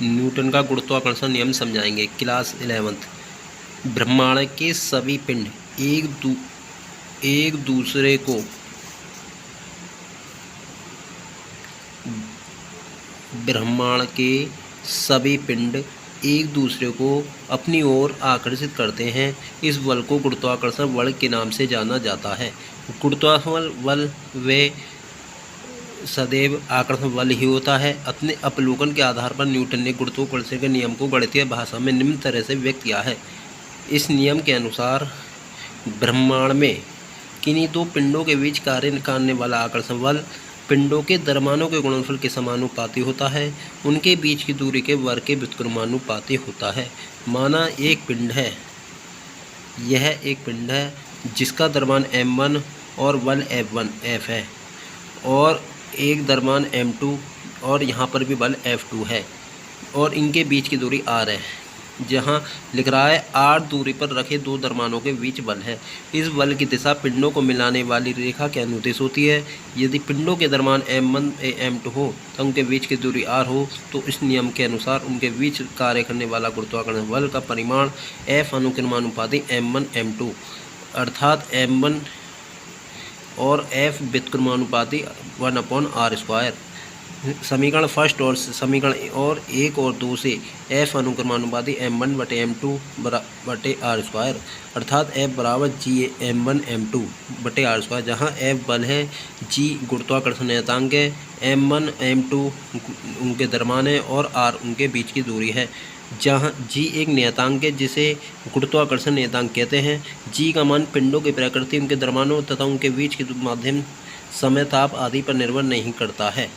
Newton का गुरुत्वाकर्षण नियम समझाएंगे। Class 11th। ब्रह्मांड के सभी पिंड एक दूसरे को ब्रह्मांड के सभी पिंड एक दूसरे को अपनी ओर आकर्षित करते हैं। इस बल को गुरुत्वाकर्षण बल के नाम से जाना जाता है। गुरुत्वाकर्षण बल वे सदैव आकर्षण बल ही होता है। अपने अवलोकन के आधार पर न्यूटन ने गुरुत्वाकर्षण के नियम को गणितीय भाषा में निम्न तरह से व्यक्त किया है। इस नियम के अनुसार ब्रह्मांड में किन्हीं दो पिंडों के बीच कार्य करने वाला आकर्षण बल पिंडों के द्रव्यमानों के गुणनफल के समानुपाती होता है। उनके बीच की दूरी के वर्ग के व्युत्क्रमानुपाती होता है। माना एक पिंड है, यह एक पिंड है जिसका द्रव्यमान m1 और बल F है, और एक द्रव्यमान m2 और यहाँ पर भी बल F2 है, और इनके बीच की दूरी r है। जहाँ लिख रहा है r दूरी पर रखे दो द्रव्यमानों के बीच बल है। इस बल की दिशा पिंडों को मिलाने वाली रेखा के अनुदिश होती है। यदि पिंडों के द्रव्यमान m1 m2 हो तो उनके बीच की दूरी r हो, तो इस नियम के अनुसार उनके बीच कार्य करने वाला गुरुत्वाकर्षण बल का परिमाण F अनुक्रमानुपाती m1 m2 अर्थात m1 और F व्युत्क्रमानुपाती 1/r²। समीकरण फर्स्ट और समीकरण और 1 और 2 से F अनुक्रमानुपाती m1 बटे m2 बटे r² अर्थात F बराबर g m1 m2 बटे r², जहाँ F बल है, g गुरुत्वाकर्षण नियतांक है, m1 m2 उनके द्रव्यमान है और r उनके बीच की दूरी है। जहाँ g एक नियतांक है जिसे गुरुत्वाकर्षण नियतांक कहते हैं। g का मान पिंडों की प्रकृति, उनके द्रव्यमानों तथा उनके बीच के माध्यम, समय, ताप आदि पर निर्भर नहीं करता है।